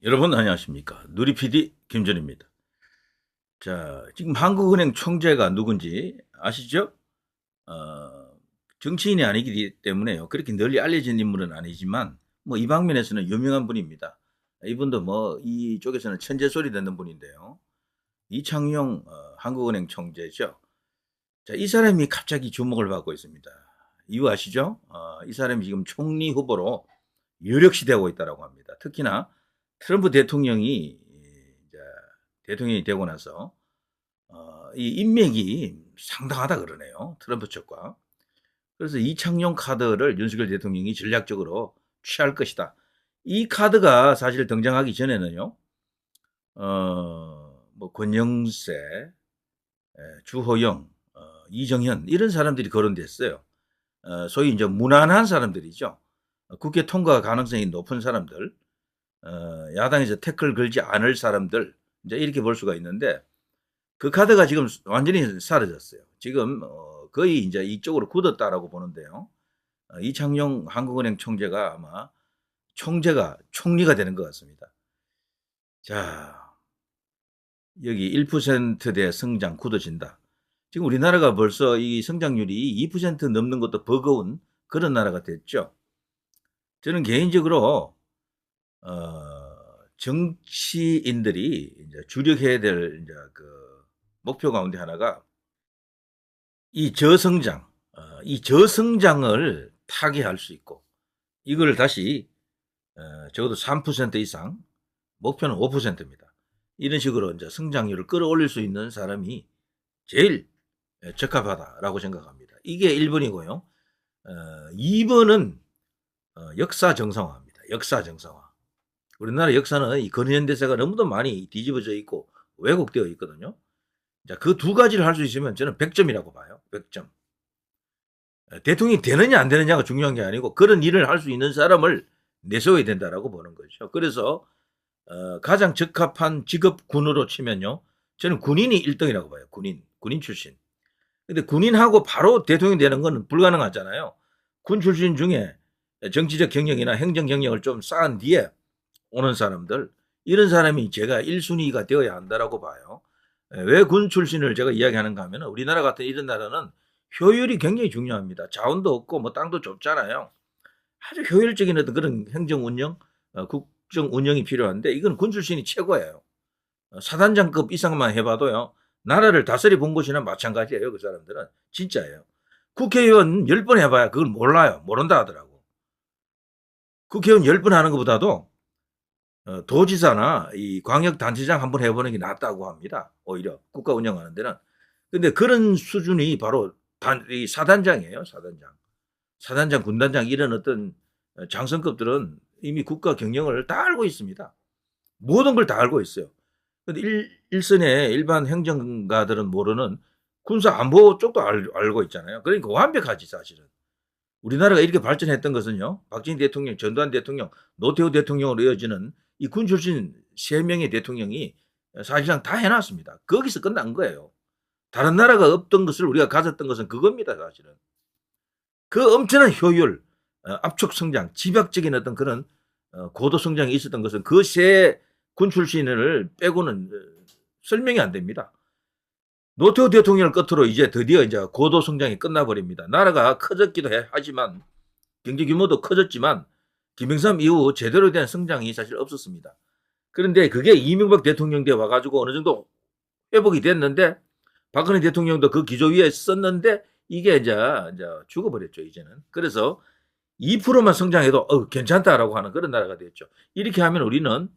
여러분 안녕하십니까. 누리 PD 김준입니다. 자, 지금 한국은행 총재가 누군지 아시죠? 어, 정치인이 아니기 때문에요. 그렇게 널리 알려진 인물은 아니지만 뭐 이 방면에서는 유명한 분입니다. 이분도 뭐 이쪽에서는 천재 소리 듣는 분인데요. 이창용 한국은행 총재죠. 자, 이 사람이 갑자기 주목을 받고 있습니다. 이유 아시죠? 이 사람이 지금 총리 후보로 유력시되고 있다고 합니다. 특히나 트럼프 대통령이 이제 대통령이 되고 나서 이 인맥이 상당하다 그러네요. 트럼프 측과. 그래서 이창용 카드를 윤석열 대통령이 전략적으로 취할 것이다. 이 카드가 사실 등장하기 전에는요. 뭐 권영세, 주호영, 이정현 이런 사람들이 거론됐어요. 소위 이제 무난한 사람들이죠. 국회 통과 가능성이 높은 사람들, 야당에서 태클 걸지 않을 사람들, 이제 이렇게 볼 수가 있는데 그 카드가 지금 완전히 사라졌어요. 지금 거의 이제 이쪽으로 굳었다라고 보는데요. 이창용 한국은행 총재가 아마 총리가 되는 것 같습니다. 자, 여기 1%대 성장 굳어진다. 지금 우리나라가 벌써 이 성장률이 2% 넘는 것도 버거운 그런 나라가 됐죠. 저는 개인적으로 정치인들이 이제 주력해야 될 이제 그 목표 가운데 하나가 이 저성장, 이 저성장을 타개할 수 있고 이걸 다시 적어도 3% 이상, 목표는 5%입니다. 이런 식으로 이제 성장률을 끌어올릴 수 있는 사람이 제일 적합하다라고 생각합니다. 이게 1번이고요. 2번은 역사 정상화입니다. 역사 정상화. 우리나라 역사는 이 근현대사가 너무도 많이 뒤집어져 있고 왜곡되어 있거든요. 자, 그 두 가지를 할 수 있으면 저는 100점이라고 봐요. 100점. 대통령이 되느냐 안 되느냐가 중요한 게 아니고 그런 일을 할 수 있는 사람을 내세워야 된다라고 보는 거죠. 그래서 가장 적합한 직업군으로 치면요. 저는 군인이 1등이라고 봐요. 군인 출신. 근데 군인하고 바로 대통령이 되는 건 불가능하잖아요. 군 출신 중에 정치적 경력이나 행정 경력을 좀 쌓은 뒤에 오는 사람들, 이런 사람이 제가 1순위가 되어야 한다라고 봐요. 왜 군 출신을 제가 이야기하는가 하면 우리나라 같은 이런 나라는 효율이 굉장히 중요합니다. 자원도 없고 뭐 땅도 좁잖아요. 아주 효율적인 어떤 그런 행정 운영, 국정 운영이 필요한데 이건 군 출신이 최고예요. 사단장급 이상만 해봐도요. 나라를 다스려 본 것이나 마찬가지예요. 그 사람들은. 진짜예요. 국회의원 10번 해봐야 그걸 몰라요. 모른다 하더라고. 국회의원 10번 하는 것보다도 도지사나 이 광역단체장 한번 해보는 게 낫다고 합니다. 오히려 국가 운영하는 데는. 근데 그런 수준이 바로 이 사단장이에요. 사단장. 사단장, 군단장 이런 어떤 장성급들은 이미 국가 경영을 다 알고 있습니다. 모든 걸 다 알고 있어요. 근데 일선의 일반 행정가들은 모르는 군사 안보 쪽도 알고 있잖아요. 그러니까 완벽하지 사실은. 우리나라가 이렇게 발전했던 것은요. 박정희 대통령, 전두환 대통령, 노태우 대통령으로 이어지는 이 군 출신 3명의 대통령이 사실상 다 해놨습니다. 거기서 끝난 거예요. 다른 나라가 없던 것을 우리가 가졌던 것은 그겁니다. 사실은. 그 엄청난 효율, 압축 성장, 집약적인 어떤 그런 고도 성장이 있었던 것은 그 세 군 출신을 빼고는 설명이 안 됩니다. 노태우 대통령을 끝으로 이제 드디어 이제 고도 성장이 끝나버립니다. 나라가 커졌기도 하지만 경제 규모도 커졌지만 김영삼 이후 제대로 된 성장이 사실 없었습니다. 그런데 그게 이명박 대통령 때 와가지고 어느 정도 회복이 됐는데 박근혜 대통령도 그 기조 위에 썼는데 이게 이제 죽어버렸죠 이제는. 그래서 2%만 성장해도 괜찮다라고 하는 그런 나라가 됐죠. 이렇게 하면 우리는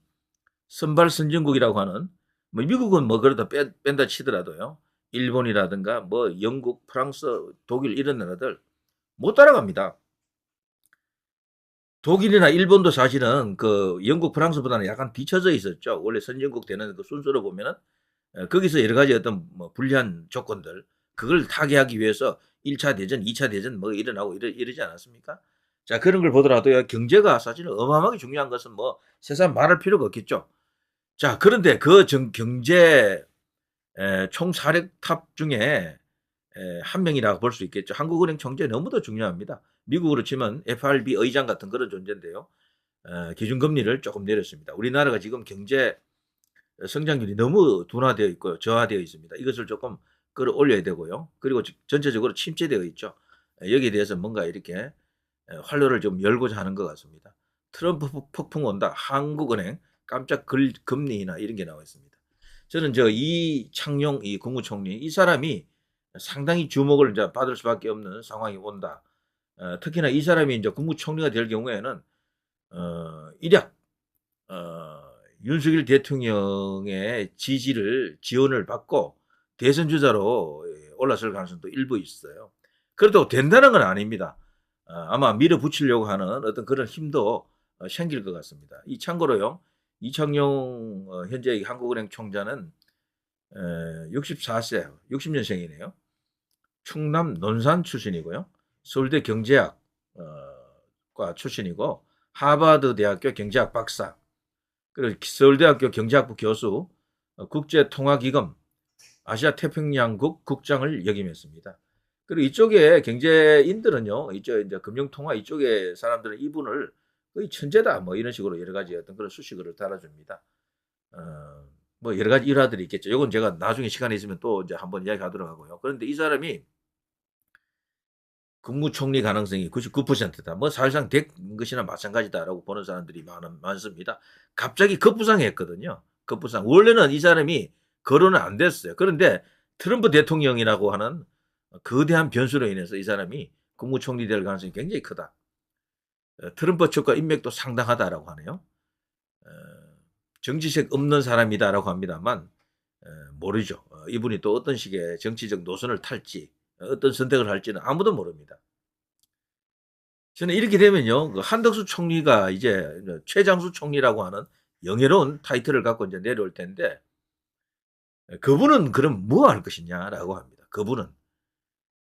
선발 선진국이라고 하는 뭐 미국은 뭐 그러다 뺀다 치더라도요. 일본이라든가 뭐 영국, 프랑스, 독일 이런 나라들 못 따라갑니다. 독일이나 일본도 사실은 그 영국, 프랑스보다는 약간 뒤쳐져 있었죠. 원래 선진국 되는 그 순서로 보면은 거기서 여러 가지 어떤 뭐 불리한 조건들 그걸 타개하기 위해서 1차 대전, 2차 대전 뭐 일어나고 이러지 않았습니까? 자, 그런 걸 보더라도요. 경제가 사실은 어마어마하게 중요한 것은 뭐 세상 말할 필요가 없겠죠. 자, 그런데 그 경제 총사령탑 중에 한 명이라고 볼 수 있겠죠. 한국은행 총재 너무도 중요합니다. 미국으로 치면 FRB 의장 같은 그런 존재인데요. 기준금리를 조금 내렸습니다. 우리나라가 지금 경제 성장률이 너무 둔화되어 있고요. 저하되어 있습니다. 이것을 조금 끌어올려야 되고요. 그리고 전체적으로 침체되어 있죠. 여기에 대해서 뭔가 이렇게 활로를 좀 열고자 하는 것 같습니다. 트럼프 폭풍 온다. 한국은행 깜짝 금리 인하 이런 게 나와 있습니다. 저는 이창용 이 국무총리 이 사람이 상당히 주목을 이제 받을 수밖에 없는 상황이 온다. 특히나 이 사람이 이제 국무총리가 될 경우에는 일약 윤석열 대통령의 지원을 받고 대선 주자로 올라설 가능성도 일부 있어요. 그래도 된다는 건 아닙니다. 아마 밀어붙이려고 하는 어떤 그런 힘도 생길 것 같습니다. 참고로요, 이창용 현재 한국은행 총재는 64세, 60년생이네요. 충남 논산 출신이고요. 서울대 경제학과 출신이고 하버드 대학교 경제학 박사, 그리고 서울대학교 경제학부 교수, 국제통화기금 아시아태평양국 국장을 역임했습니다. 그리고 이쪽에 경제인들은요, 이쪽 이제 금융통화 이쪽에 사람들은 이분을 거의 천재다 뭐 이런 식으로 여러 가지 어떤 그런 수식어를 달아줍니다. 뭐 여러 가지 일화들이 있겠죠. 이건 제가 나중에 시간이 있으면 또 이제 한번 이야기하도록 하고요. 그런데 이 사람이 국무총리 가능성이 99%다. 뭐 사실상 된 것이나 마찬가지다라고 보는 사람들이 많습니다. 갑자기 급부상했거든요. 급부상. 원래는 이 사람이 거론은 안 됐어요. 그런데 트럼프 대통령이라고 하는 거대한 변수로 인해서 이 사람이 국무총리 될 가능성이 굉장히 크다. 트럼프 측과 인맥도 상당하다라고 하네요. 정치색 없는 사람이다라고 합니다만 모르죠. 이분이 또 어떤 식의 정치적 노선을 탈지 어떤 선택을 할지는 아무도 모릅니다. 저는 이렇게 되면요, 한덕수 총리가 이제 최장수 총리라고 하는 영예로운 타이틀을 갖고 이제 내려올 텐데, 그분은 그럼 뭐 할 것이냐라고 합니다. 그분은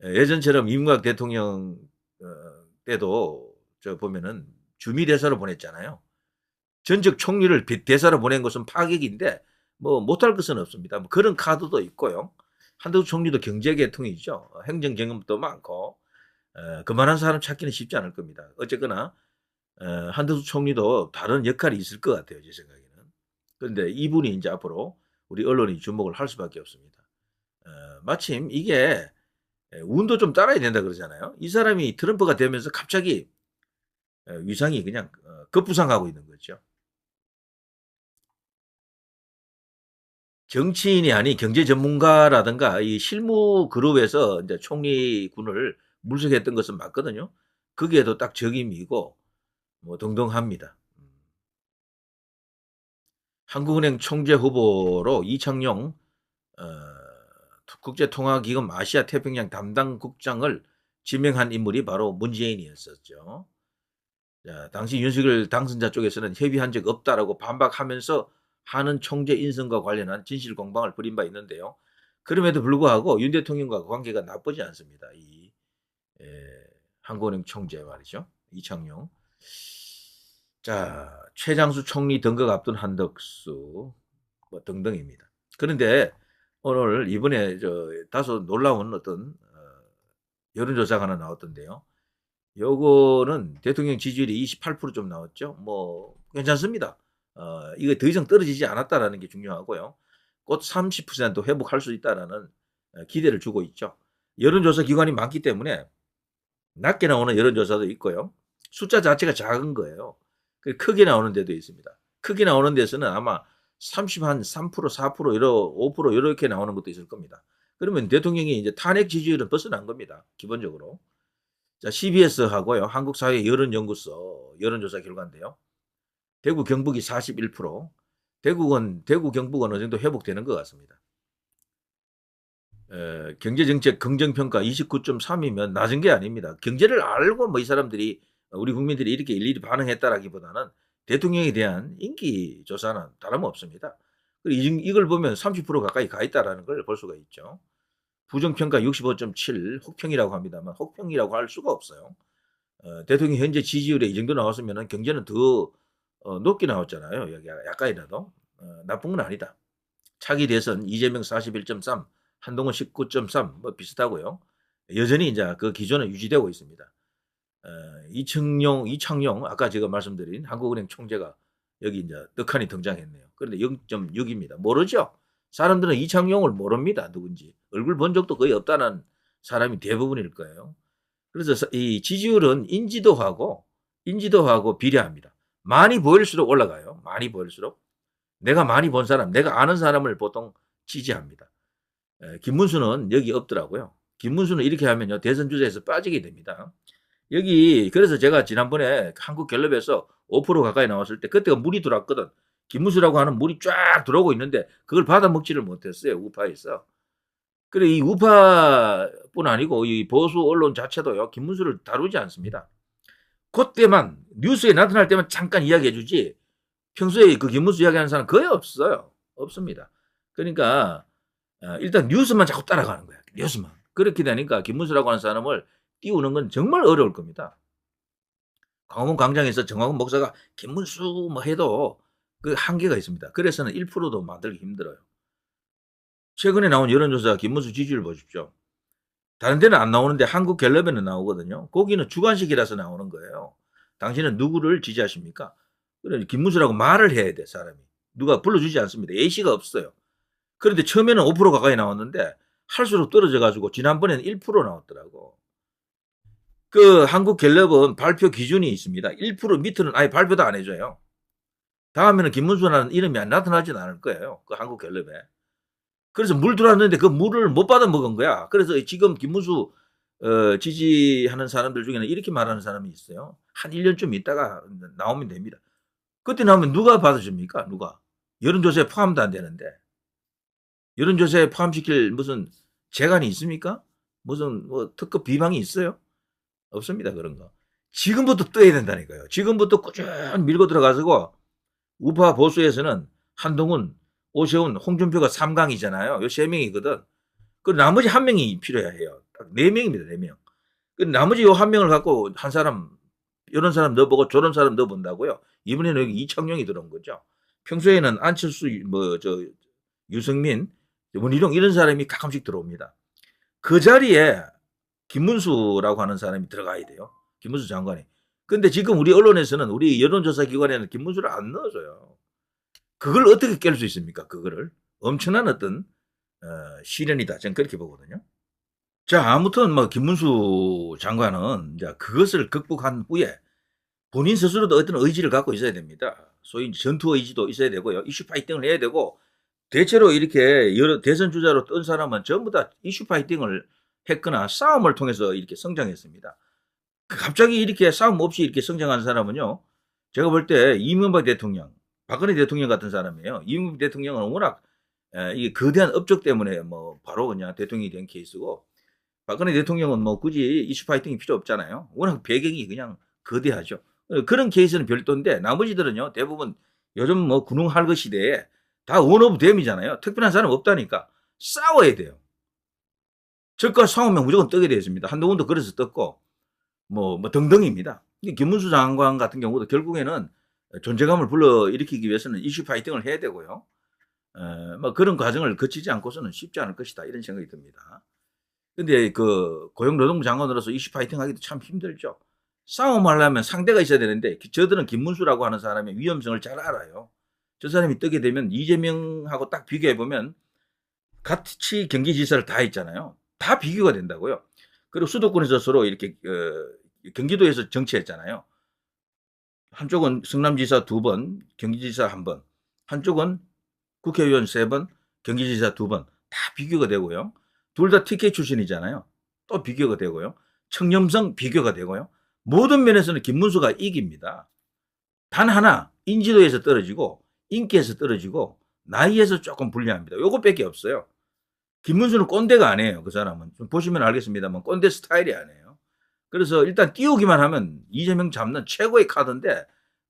예전처럼 이명박 대통령 때도 저 보면은 주미대사로 보냈잖아요. 전직 총리를 대사로 보낸 것은 파격인데 뭐 못할 것은 없습니다. 뭐 그런 카드도 있고요. 한덕수 총리도 경제계통이죠. 행정 경험도 많고 그만한 사람 찾기는 쉽지 않을 겁니다. 어쨌거나 한덕수 총리도 다른 역할이 있을 것 같아요. 제 생각에는. 그런데 이분이 이제 앞으로 우리 언론이 주목을 할 수밖에 없습니다. 마침 이게 운도 좀 따라야 된다 그러잖아요. 이 사람이 트럼프가 되면서 갑자기 위상이 그냥 급부상하고 있는 거죠. 정치인이 아닌 경제 전문가라든가 이 실무 그룹에서 이제 총리군을 물색했던 것은 맞거든요. 거기에도 딱 적임이고 뭐 등등합니다. 한국은행 총재 후보로 이창용 국제통화기금 아시아태평양 담당 국장을 지명한 인물이 바로 문재인이었었죠. 자, 당시 윤석열 당선자 쪽에서는 협의한 적 없다라고 반박하면서 하는 총재 인선과 관련한 진실 공방을 벌인 바 있는데요. 그럼에도 불구하고 윤 대통령과 관계가 나쁘지 않습니다. 이 한국은행 총재 말이죠. 이창용. 자, 최장수 총리 등극 앞둔 한덕수 뭐 등등입니다. 그런데 오늘 이번에 다소 놀라운 어떤 여론조사가 하나 나왔던데요. 요거는 대통령 지지율이 28%좀 나왔죠. 뭐 괜찮습니다. 이거 더 이상 떨어지지 않았다라는 게 중요하고요. 곧 30% 회복할 수 있다라는 기대를 주고 있죠. 여론조사 기관이 많기 때문에 낮게 나오는 여론조사도 있고요. 숫자 자체가 작은 거예요. 크게 나오는 데도 있습니다. 크게 나오는 데서는 아마 30한 3%, 4%, 5% 이렇게 나오는 것도 있을 겁니다. 그러면 대통령이 이제 탄핵 지지율은 벗어난 겁니다. 기본적으로. 자, CBS하고요. 한국사회 여론연구소 여론조사 결과인데요. 대구 경북이 41%, 대구 경북은 어느 정도 회복되는 것 같습니다. 경제정책 긍정평가 29.3이면 낮은 게 아닙니다. 경제를 알고 뭐 이 사람들이 우리 국민들이 이렇게 일일이 반응했다라기보다는 대통령에 대한 인기 조사는 다름없습니다. 이걸 보면 30% 가까이 가 있다라는 걸 볼 수가 있죠. 부정평가 65.7 혹평이라고 합니다만 혹평이라고 할 수가 없어요. 대통령 현재 지지율에 이 정도 나왔으면 경제는 더 높게 나왔잖아요. 여기 약간이라도 나쁜 건 아니다. 차기 대선 이재명 41.3, 한동훈 19.3 뭐 비슷하고요. 여전히 이제 그 기조는 유지되고 있습니다. 이창용 아까 제가 말씀드린 한국은행 총재가 여기 이제 떡하니 등장했네요. 그런데 0.6입니다. 모르죠? 사람들은 이창용을 모릅니다. 누군지. 얼굴 본 적도 거의 없다는 사람이 대부분일 거예요. 그래서 이 지지율은 인지도하고 비례합니다. 많이 보일수록 올라가요. 많이 보일수록. 내가 많이 본 사람, 내가 아는 사람을 보통 지지합니다. 김문수는 여기 없더라고요. 김문수는 이렇게 하면요, 대선 주자에서 빠지게 됩니다. 여기, 그래서 제가 지난번에 한국갤럽에서 5% 가까이 나왔을 때, 그때가 물이 들어왔거든. 김문수라고 하는 물이 쫙 들어오고 있는데, 그걸 받아먹지를 못했어요, 우파에서. 그래, 이 우파뿐 아니고, 이 보수 언론 자체도요, 김문수를 다루지 않습니다. 그때만, 뉴스에 나타날 때만 잠깐 이야기해주지, 평소에 그 김문수 이야기하는 사람 거의 없어요. 없습니다. 그러니까, 일단 뉴스만 자꾸 따라가는 거야. 뉴스만. 그렇게 되니까 김문수라고 하는 사람을 띄우는 건 정말 어려울 겁니다. 광화문 광장에서 정광훈 목사가 김문수 뭐 해도 그 한계가 있습니다. 그래서는 1%도 만들기 힘들어요. 최근에 나온 여론조사 김문수 지지율 보십시오. 다른 데는 안 나오는데 한국갤럽에는 나오거든요. 거기는 주관식이라서 나오는 거예요. 당신은 누구를 지지하십니까? 그래, 김문수라고 말을 해야 돼, 사람이. 누가 불러주지 않습니다. A씨가 없어요. 그런데 처음에는 5% 가까이 나왔는데 할수록 떨어져가지고 지난번에는 1% 나왔더라고. 그 한국갤럽은 발표 기준이 있습니다. 1% 밑으로는 아예 발표도 안 해줘요. 다음에는 김문수라는 이름이 안 나타나진 않을 거예요. 그 한국갤럽에. 그래서 물 들어왔는데 그 물을 못 받아 먹은 거야. 그래서 지금 김문수 지지하는 사람들 중에는 이렇게 말하는 사람이 있어요. 한 1년쯤 있다가 나오면 됩니다. 그때 나오면 누가 받아줍니까? 누가? 여론조사에 포함도 안 되는데. 여론조사에 포함시킬 무슨 재간이 있습니까? 무슨 뭐 특급 비방이 있어요? 없습니다. 그런 거. 지금부터 떠야 된다니까요. 지금부터 꾸준히 밀고 들어가서 우파 보수에서는 한동훈, 오세훈, 홍준표가 3강이잖아요. 요 3명이거든. 그 나머지 1명이 필요해야 해요. 딱 4명입니다. 4명. 그 나머지 요 1명을 갖고 한 사람, 이런 사람 넣어보고 저런 사람 넣어본다고요. 이번에는 여기 이창용이 들어온 거죠. 평소에는 안철수, 유승민, 원희룡 이런 사람이 가끔씩 들어옵니다. 그 자리에 김문수라고 하는 사람이 들어가야 돼요. 김문수 장관이. 근데 지금 우리 언론에서는, 우리 여론조사 기관에는 김문수를 안 넣어줘요. 그걸 어떻게 깰 수 있습니까? 그거를. 엄청난 어떤 시련이다. 저는 그렇게 보거든요. 자, 아무튼 뭐 김문수 장관은 이제 그것을 극복한 후에 본인 스스로도 어떤 의지를 갖고 있어야 됩니다. 소위 전투 의지도 있어야 되고요. 이슈 파이팅을 해야 되고, 대체로 이렇게 여러 대선 주자로 뜬 사람은 전부 다 이슈 파이팅을 했거나 싸움을 통해서 이렇게 성장했습니다. 갑자기 이렇게 싸움 없이 이렇게 성장한 사람은요, 제가 볼 때 이명박 대통령, 박근혜 대통령 같은 사람이에요. 이명박 대통령은 워낙 이 거대한 업적 때문에 뭐 바로 그냥 대통령이 된 케이스고, 박근혜 대통령은 뭐 굳이 이슈 파이팅이 필요 없잖아요. 워낙 배경이 그냥 거대하죠. 그런 케이스는 별도인데, 나머지들은요, 대부분 요즘 뭐 군웅 할거 시대에 다 원 오브 댐이잖아요. 특별한 사람 없다니까. 싸워야 돼요. 적과 싸우면 무조건 뜨게 되어 있습니다. 한동훈도 그래서 떴고, 뭐 등등입니다. 김문수 장관 같은 경우도 결국에는 존재감을 불러일으키기 위해서는 이슈 파이팅을 해야 되고요. 뭐 그런 과정을 거치지 않고서는 쉽지 않을 것이다. 이런 생각이 듭니다. 근데 그 고용노동부 장관으로서 이슈 파이팅 하기도 참 힘들죠. 싸움하려면 상대가 있어야 되는데, 저들은 김문수라고 하는 사람의 위험성을 잘 알아요. 저 사람이 뜨게 되면 이재명하고 딱 비교해보면 같이 경기지사를 다 했잖아요. 다 비교가 된다고요. 그리고 수도권에서 서로 이렇게 경기도에서 정치했잖아요. 한쪽은 성남지사 2번, 경기지사 1번, 한쪽은 국회의원 3번, 경기지사 2번, 다 비교가 되고요. 둘 다 TK 출신이잖아요. 또 비교가 되고요. 청렴성 비교가 되고요. 모든 면에서는 김문수가 이깁니다. 단 하나, 인지도에서 떨어지고, 인기에서 떨어지고, 나이에서 조금 불리합니다. 요것밖에 없어요. 김문수는 꼰대가 아니에요. 그 사람은. 좀 보시면 알겠습니다만 꼰대 스타일이 아니에요. 그래서 일단 띄우기만 하면 이재명 잡는 최고의 카드인데,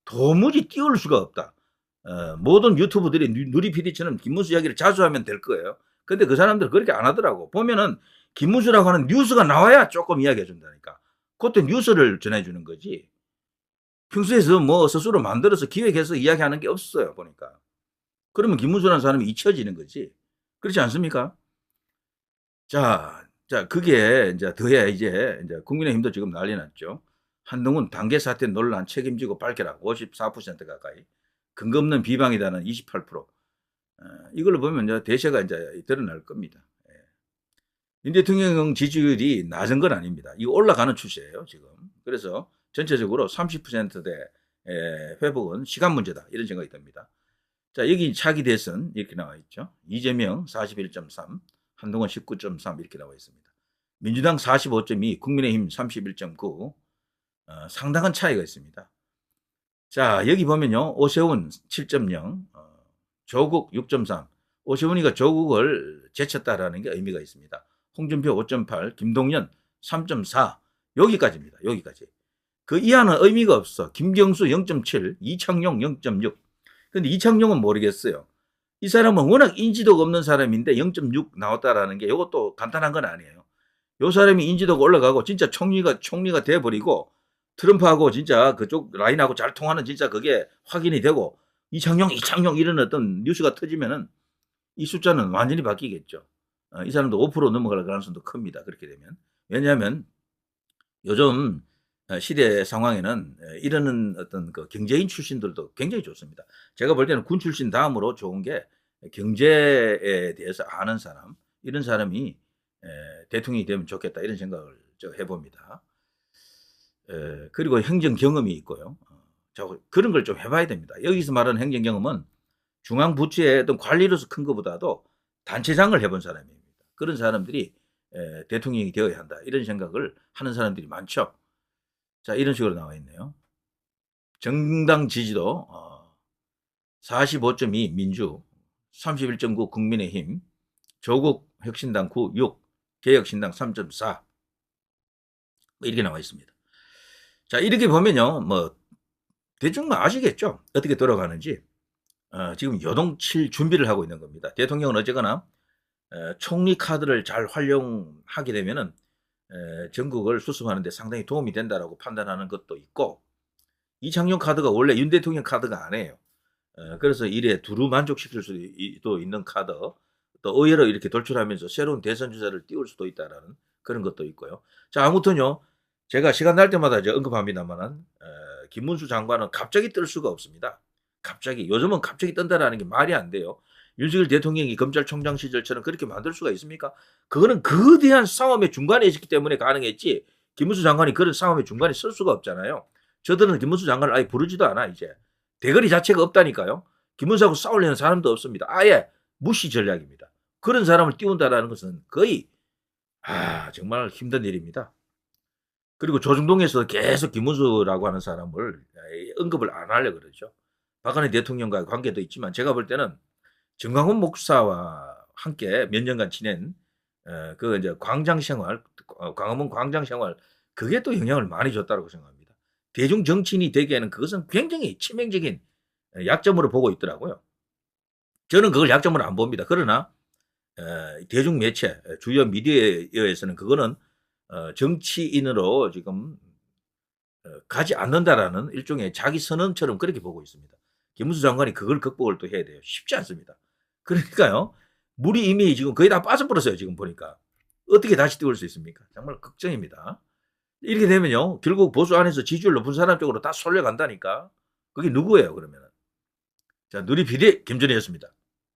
도무지 띄울 수가 없다. 모든 유튜브들이 누리 PD처럼 김문수 이야기를 자주 하면 될 거예요. 근데 그 사람들 그렇게 안 하더라고. 보면은 김문수라고 하는 뉴스가 나와야 조금 이야기해 준다니까. 그것도 뉴스를 전해주는 거지. 평소에서 뭐 스스로 만들어서 기획해서 이야기하는 게 없어요. 보니까. 그러면 김문수라는 사람이 잊혀지는 거지. 그렇지 않습니까? 자, 그게 이제 더해 이제 국민의힘도 지금 난리 났죠. 한동훈 당계 사태 논란 책임지고 밝혀라 54% 가까이. 근거 없는 비방이다는 28%. 이걸로 보면 이제 대세가 이제 드러날 겁니다. 예. 윤 대통령 지지율이 낮은 건 아닙니다. 이거 올라가는 추세예요, 지금. 그래서 전체적으로 30%대 회복은 시간 문제다. 이런 생각이 듭니다. 자, 여기 차기 대선 이렇게 나와 있죠. 이재명 41.3, 한동훈 19.3 이렇게 나와 있습니다. 민주당 45.2, 국민의힘 31.9, 상당한 차이가 있습니다. 자, 여기 보면요. 오세훈 7.0, 조국 6.3. 오세훈이가 조국을 제쳤다라는 게 의미가 있습니다. 홍준표 5.8, 김동연 3.4. 여기까지입니다. 여기까지. 그 이하는 의미가 없어. 김경수 0.7, 이창용 0.6. 근데 이창용은 모르겠어요. 이 사람은 워낙 인지도가 없는 사람인데 0.6 나왔다라는 게 이것도 간단한 건 아니에요. 요 사람이 인지도가 올라가고 진짜 총리가 돼버리고 트럼프하고 진짜 그쪽 라인하고 잘 통하는 진짜 그게 확인이 되고 이창용 이런 어떤 뉴스가 터지면은 이 숫자는 완전히 바뀌겠죠. 이 사람도 5% 넘어갈 가능성도 큽니다. 그렇게 되면. 왜냐하면 요즘 시대 상황에는 이러는 어떤 그 경제인 출신들도 굉장히 좋습니다. 제가 볼 때는 군 출신 다음으로 좋은 게 경제에 대해서 아는 사람, 이런 사람이 대통령이 되면 좋겠다 이런 생각을 해봅니다. 그리고 행정 경험이 있고요. 그런 걸 좀 해봐야 됩니다. 여기서 말하는 행정 경험은 중앙 부처의 어떤 관리로서 큰 것보다도 단체장을 해본 사람입니다. 그런 사람들이 대통령이 되어야 한다 이런 생각을 하는 사람들이 많죠. 자, 이런 식으로 나와 있네요. 정당 지지도 45.2 민주, 31.9 국민의힘, 조국 혁신당 9, 6, 개혁신당 3.4 이렇게 나와 있습니다. 자, 이렇게 보면요, 뭐 대충 아시겠죠? 어떻게 돌아가는지. 지금 요동칠 준비를 하고 있는 겁니다. 대통령은 어쨌거나 총리 카드를 잘 활용하게 되면은 전국을 수습하는 데 상당히 도움이 된다라고 판단하는 것도 있고, 이창용 카드가 원래 윤 대통령 카드가 아니에요. 그래서 이래 두루 만족시킬 수도 있는 카드, 또 의외로 이렇게 돌출하면서 새로운 대선 주자를 띄울 수도 있다라는 그런 것도 있고요. 자, 아무튼요, 제가 시간 날 때마다 이제 언급합니다만은 김문수 장관은 갑자기 뜰 수가 없습니다. 갑자기 요즘은 갑자기 뜬다라는 게 말이 안 돼요. 윤석열 대통령이 검찰총장 시절처럼 그렇게 만들 수가 있습니까? 그거는 거대한 싸움의 중간에 있었기 때문에 가능했지, 김문수 장관이 그런 싸움의 중간에 쓸 수가 없잖아요. 저들은 김문수 장관을 아예 부르지도 않아. 이제 대거리 자체가 없다니까요. 김문수하고 싸우려는 사람도 없습니다. 아예 무시 전략입니다. 그런 사람을 띄운다라는 것은 거의 정말 힘든 일입니다. 그리고 조중동에서 계속 김문수라고 하는 사람을 언급을 안 하려고 그러죠. 박근혜 대통령과의 관계도 있지만 제가 볼 때는 정광훈 목사와 함께 몇 년간 지낸 그 이제 광장 생활, 광화문 광장 생활, 그게 또 영향을 많이 줬다고 생각합니다. 대중 정치인이 되기에는 그것은 굉장히 치명적인 약점으로 보고 있더라고요. 저는 그걸 약점으로 안 봅니다. 그러나 대중 매체, 주요 미디어에서는 그거는 정치인으로 지금 가지 않는다라는 일종의 자기 선언처럼 그렇게 보고 있습니다. 김문수 장관이 그걸 극복을 또 해야 돼요. 쉽지 않습니다. 그러니까요, 물이 이미 지금 거의 다 빠져버렸어요. 지금 보니까 어떻게 다시 띄울 수 있습니까? 정말 걱정입니다. 이렇게 되면요, 결국 보수 안에서 지지율 높은 사람 쪽으로 다 쏠려간다니까. 그게 누구예요, 그러면? 자, 누리PD 김준희였습니다.